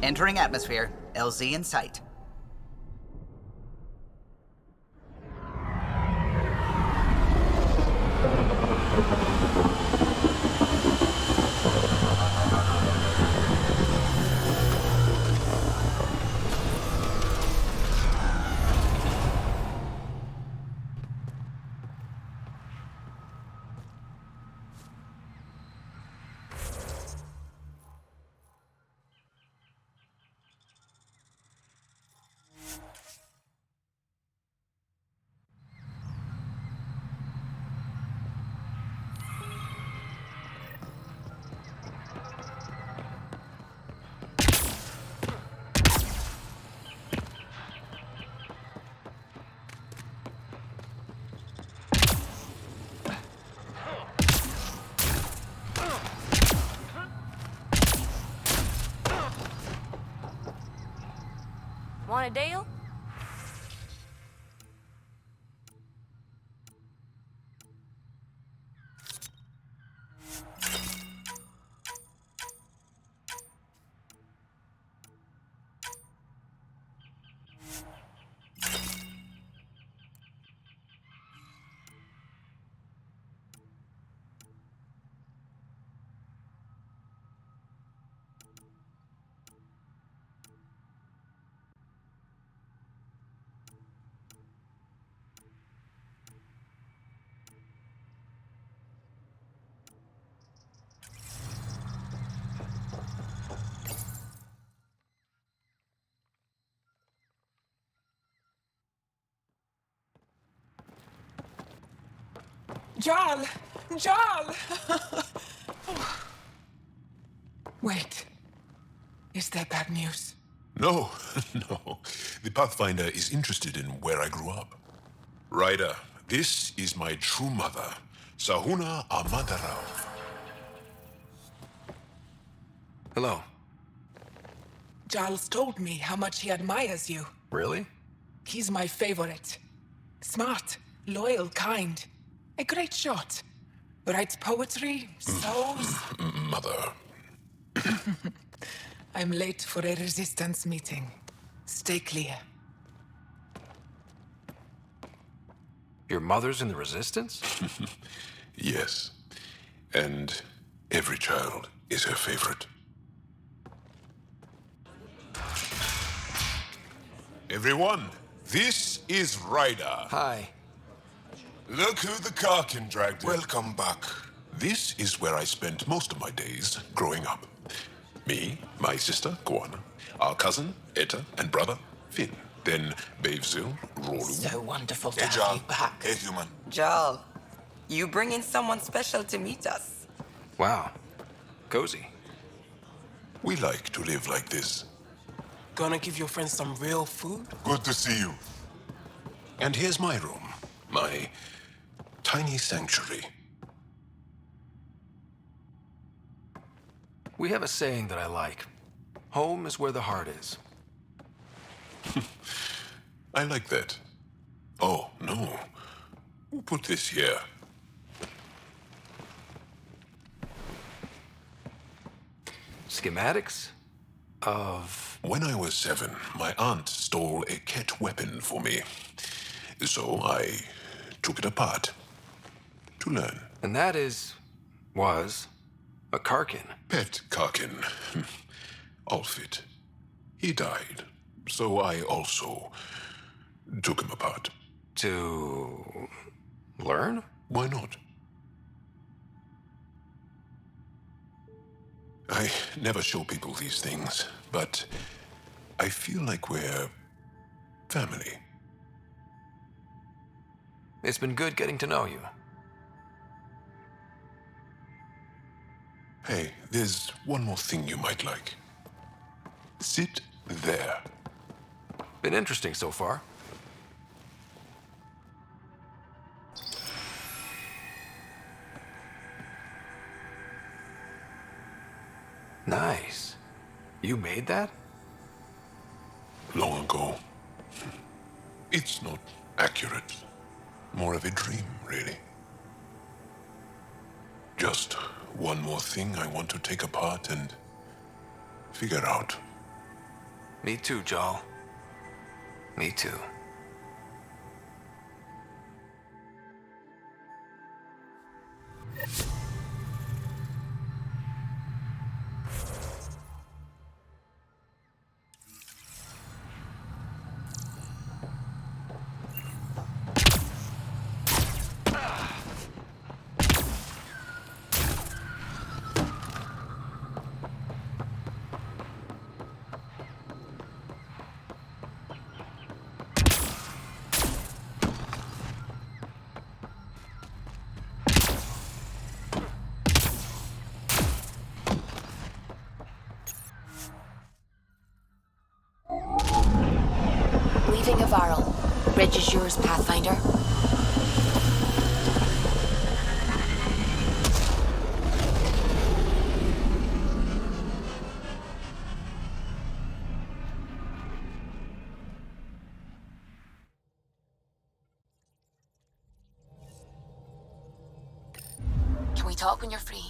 Entering atmosphere. LZ in sight. Want a deal? Jarl! Jarl! Wait. Is that bad news? No, no. The Pathfinder is interested in where I grew up. Ryder, this is my true mother, Sahuna Amadarov. Hello. Giles told me how much he admires you. Really? He's my favorite. Smart, loyal, kind. A great shot. Writes poetry, sews. Mother. I'm late for a resistance meeting. Stay clear. Your mother's in the Resistance? Yes. And every child is her favorite. Everyone, this is Ryder. Hi. Look who the car can drag. Welcome back. This is where I spent most of my days growing up. Me, my sister, Koana, our cousin, Etta, and brother, Finn. Then Bavesville, Rolu. So wonderful to Hey, have Jarl. you back. Hey, human. Jarl, you bring in someone special to meet us. Wow. Cozy. We like to live like this. Gonna give your friends some real food? Good to see you. And here's my room. My tiny sanctuary. We have a saying that I like. Home is where the heart is. I like that. Oh, no. Who put this here? Schematics? Of... When I was 7, my aunt stole a cat weapon for me. So I took it apart to learn. And that was a Karkin. Pet Karkin. Alfit. He died. So I also took him apart. To learn? Why not? I never show people these things, but I feel like we're family. It's been good getting to know you. Hey, there's one more thing you might like. Sit there. Been interesting so far. Nice. You made that? Long ago. It's not accurate. More of a dream, really. Just one more thing I want to take apart and figure out. Me too, Jal. Me too. Leaving a Varl. Reg is yours, Pathfinder. Can we talk when you're free?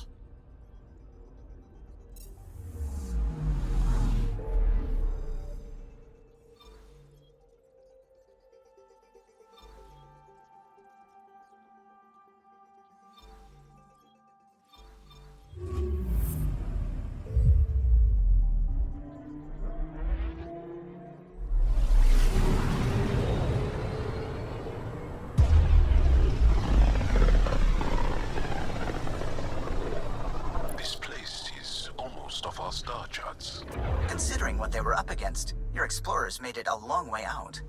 This place is almost off our star charts. Considering what they were up against, your explorers made it a long way out.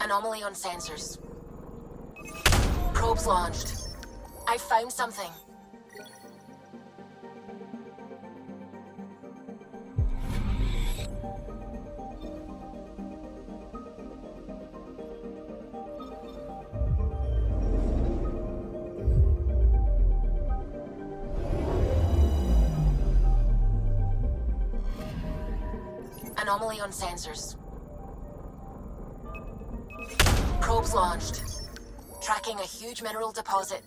Anomaly on sensors. Probes launched. I found something. Anomaly on sensors. Probes launched. Tracking a huge mineral deposit.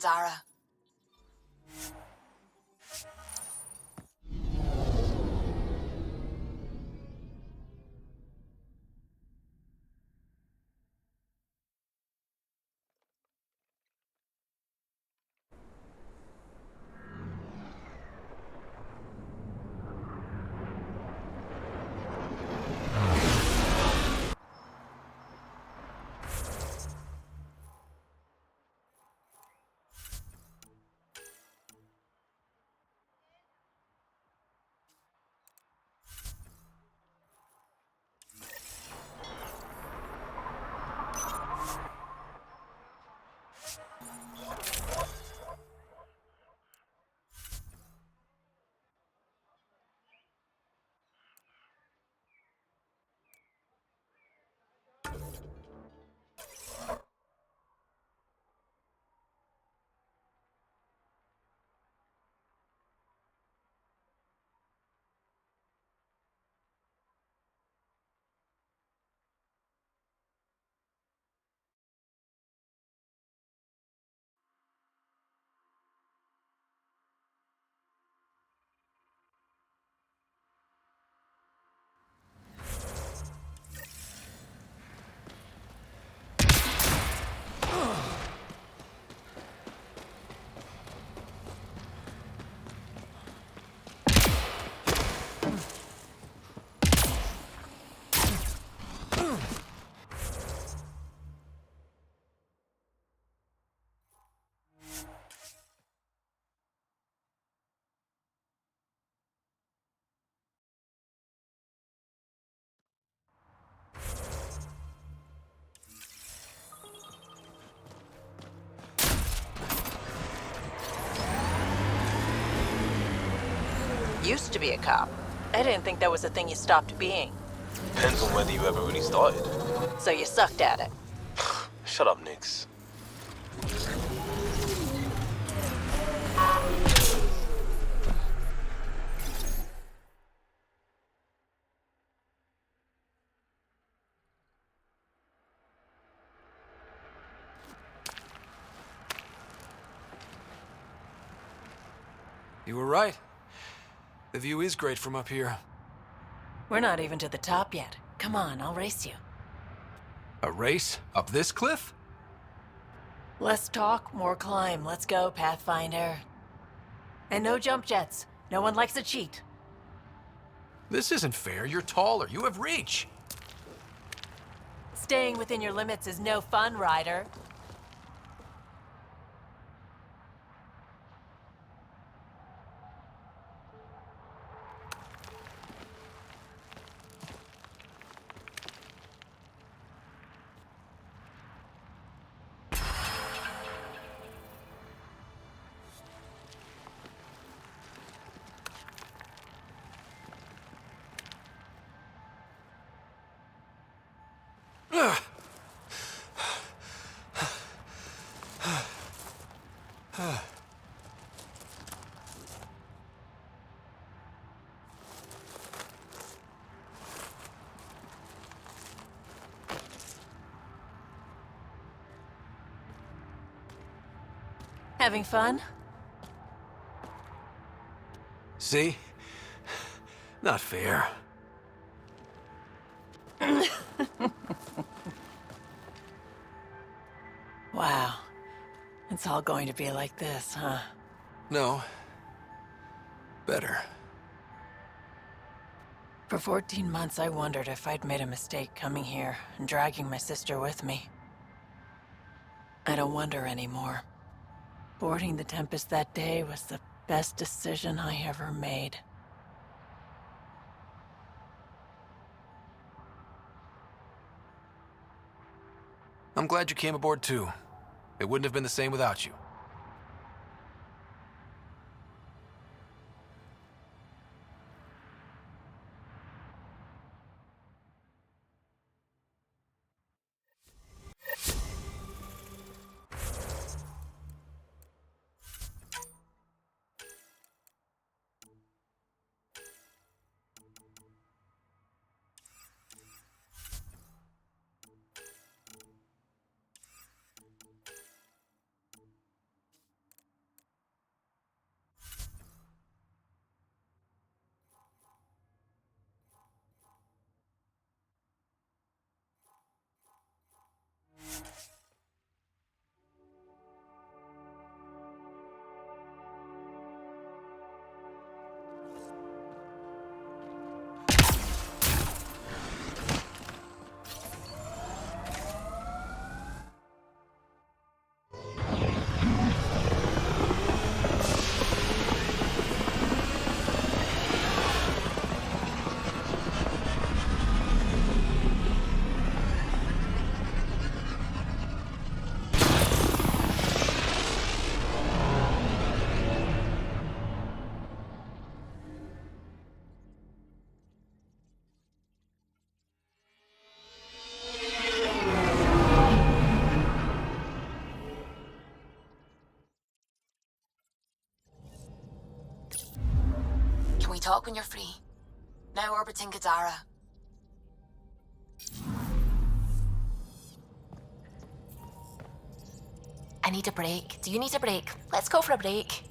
Kadara. Used to be a cop. I didn't think that was a thing you stopped being. Depends on whether you ever really started. So you sucked at it. Shut up, Nix. You were right. The view is great from up here. We're not even to the top yet. Come on, I'll race you. A race? Up this cliff? Less talk, more climb. Let's go, Pathfinder. And no jump jets. No one likes a cheat. This isn't fair. You're taller. You have reach. Staying within your limits is no fun, Ryder. Having fun? See? Not fair. Wow. It's all going to be like this, huh? No. Better. For 14 months, I wondered if I'd made a mistake coming here and dragging my sister with me. I don't wonder anymore. Boarding the Tempest that day was the best decision I ever made. I'm glad you came aboard too. It wouldn't have been the same without you. Can we talk when you're free? Now orbiting Gadara. I need a break. Do you need a break? Let's go for a break.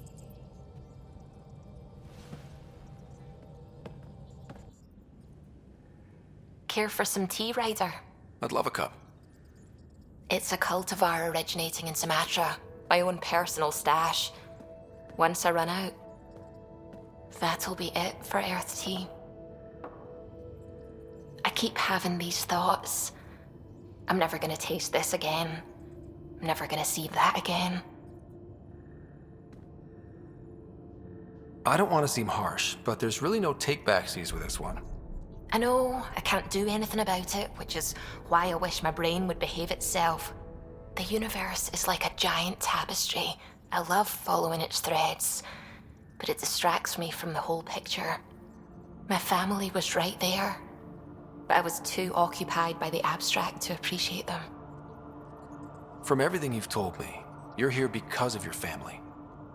Care for some tea, Ryder? I'd love a cup. It's a cultivar originating in Sumatra. My own personal stash. Once I run out, that'll be it for Earth Tea. I keep having these thoughts. I'm never gonna taste this again. I'm never gonna see that again. I don't want to seem harsh, but there's really no take-backsies with this one. I know I can't do anything about it, which is why I wish my brain would behave itself. The universe is like a giant tapestry. I love following its threads, but it distracts me from the whole picture. My family was right there, but I was too occupied by the abstract to appreciate them. From everything you've told me, you're here because of your family.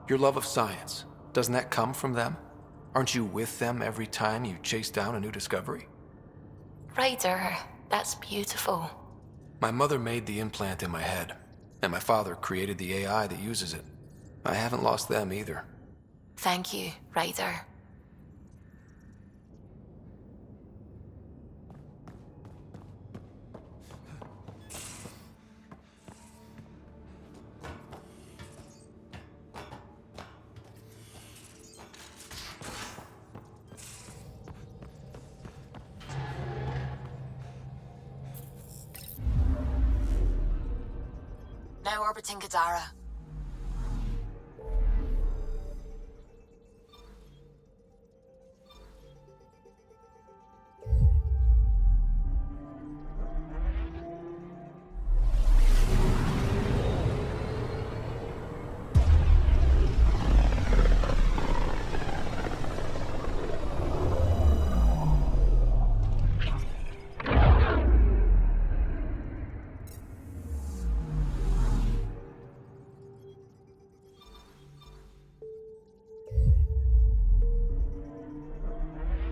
Your love of science, doesn't that come from them? Aren't you with them every time you chase down a new discovery? Ryder, that's beautiful. My mother made the implant in my head, and my father created the AI that uses it. I haven't lost them either. Thank you, Ryder. Now orbiting Gadara.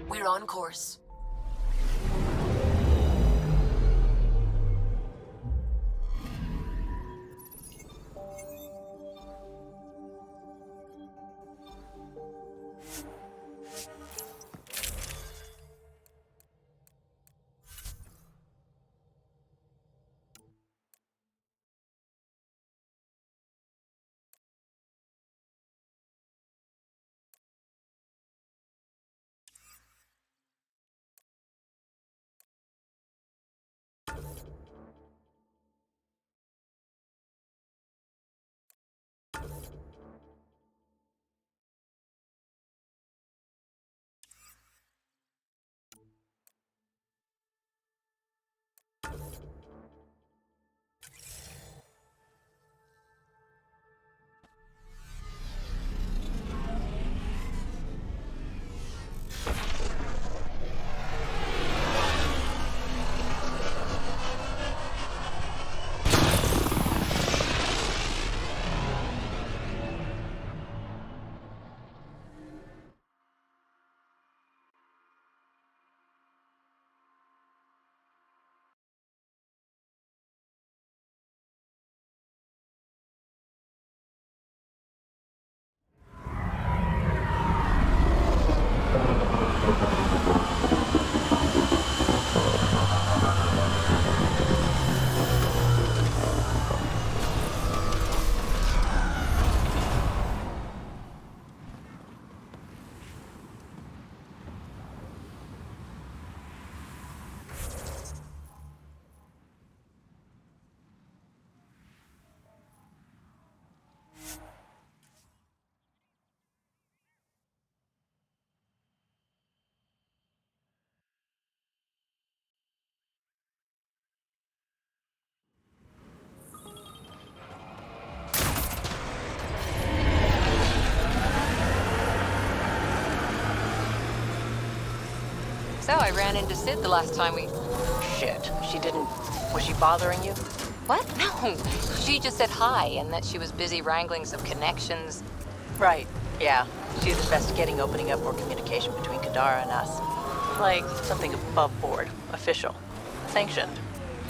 We're on course. So I ran into Sid the last time we... Shit. She didn't... Was she bothering you? What? No. She just said hi and that she was busy wrangling some connections. Right. Yeah. She's investigating opening up more communication between Kadara and us. Like, something above board. Official. Sanctioned.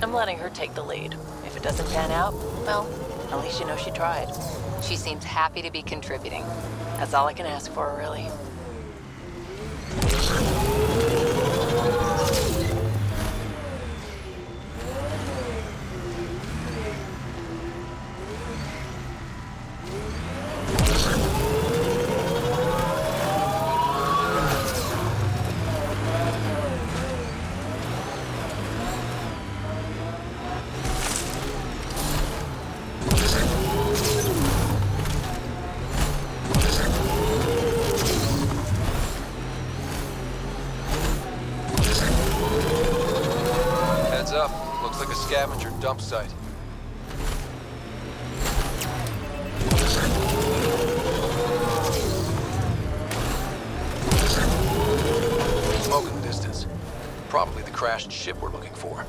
I'm letting her take the lead. If it doesn't pan out, well, at least you know she tried. She seems happy to be contributing. That's all I can ask for, really. Heads up. Looks like a scavenger dump site. Smoke in the distance. Probably the crashed ship we're looking for.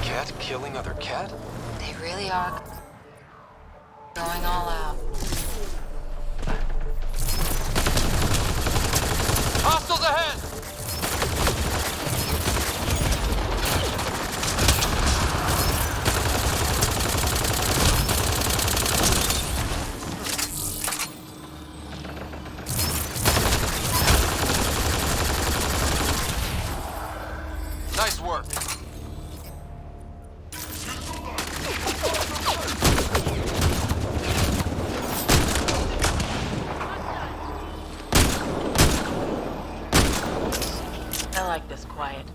Cat killing other cat? They really are going all out. Hostiles ahead! Nice work. I like this quiet.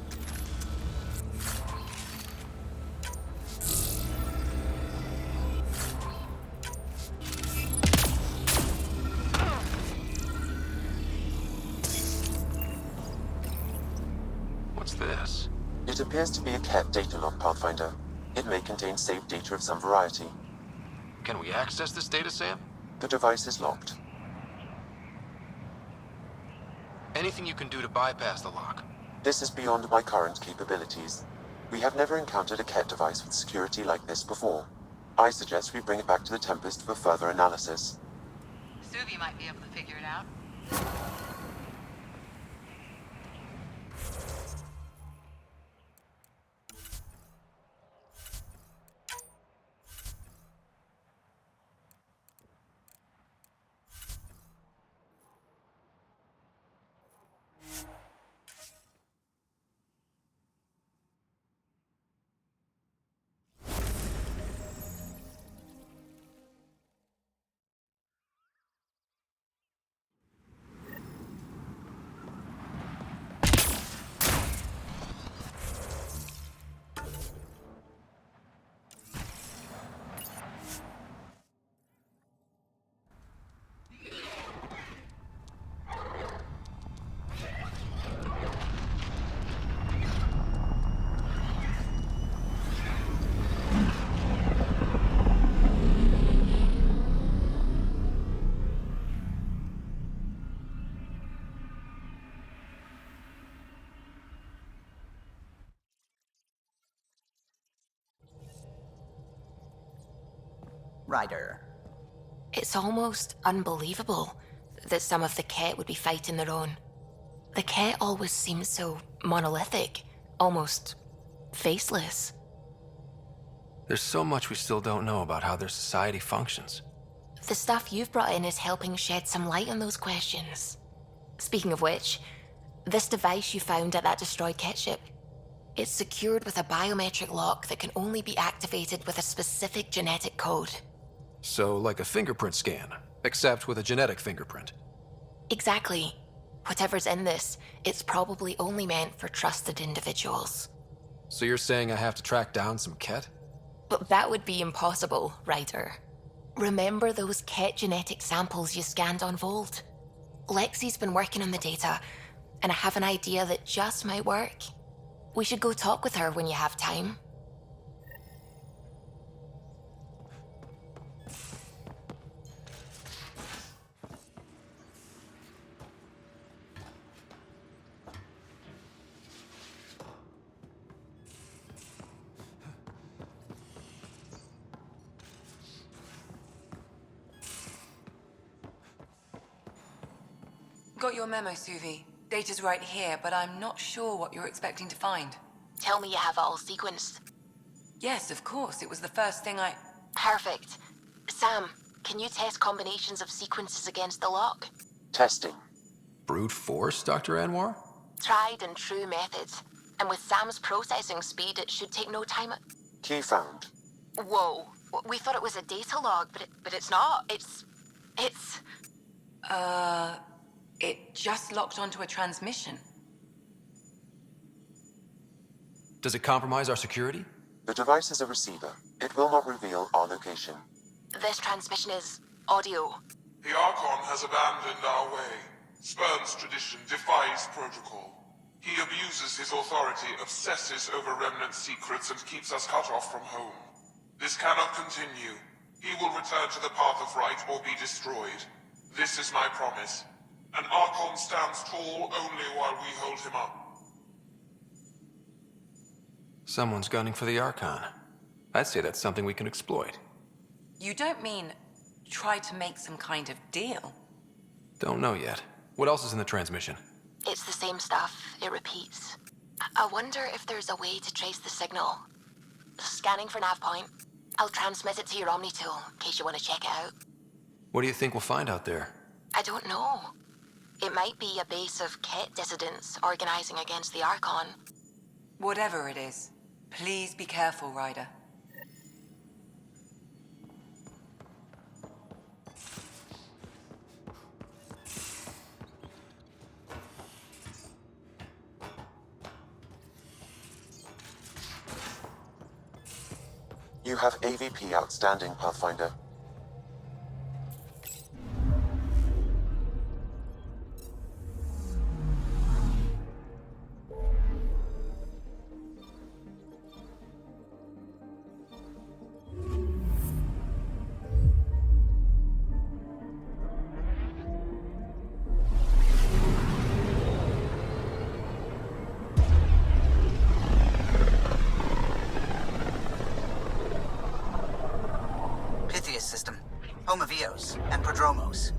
What's this? It appears to be a cat data log, Pathfinder. It may contain saved data of some variety. Can we access this data, Sam? The device is locked. Anything you can do to bypass the lock? This is beyond my current capabilities. We have never encountered a cat device with security like this before. I suggest we bring it back to the Tempest for further analysis. Suvi might be able to figure it out. Ryder. It's almost unbelievable that some of the Ket would be fighting their own. The Ket always seemed so monolithic, almost faceless. There's so much we still don't know about how their society functions. The stuff you've brought in is helping shed some light on those questions. Speaking of which, this device you found at that destroyed Ket ship, it's secured with a biometric lock that can only be activated with a specific genetic code. So, like a fingerprint scan, except with a genetic fingerprint. Exactly. Whatever's in this, it's probably only meant for trusted individuals. So you're saying I have to track down some Ket? But that would be impossible, Ryder. Remember those Ket genetic samples you scanned on Volt? Lexi's been working on the data, and I have an idea that just might work. We should go talk with her when you have time. got your memo, Suvi. Data's right here, but I'm not sure what you're expecting to find. Tell me you have it all sequenced. Yes, of course. It was the first thing I... Perfect. Sam, can you test combinations of sequences against the lock? Testing. Brute force, Dr. Anwar? Tried and true methods. And with Sam's processing speed, it should take no time. Key found. Whoa. We thought it was a data log, but it's not. It's... It just locked onto a transmission. Does it compromise our security? The device is a receiver. It will not reveal our location. This transmission is audio. The Archon has abandoned our way, spurns tradition, defies protocol. He abuses his authority, obsesses over Remnant secrets, and keeps us cut off from home. This cannot continue. He will return to the path of right or be destroyed. This is my promise. An Archon stands tall only while we hold him up. Someone's gunning for the Archon. I'd say that's something we can exploit. You don't mean try to make some kind of deal? Don't know yet. What else is in the transmission? It's the same stuff. It repeats. I wonder if there's a way to trace the signal. Scanning for nav point. I'll transmit it to your Omni tool, in case you want to check it out. What do you think we'll find out there? I don't know. It might be a base of Ket dissidents organizing against the Archon. Whatever it is, please be careful, Ryder. You have AVP outstanding, Pathfinder. System, home of Eos and Prodromos.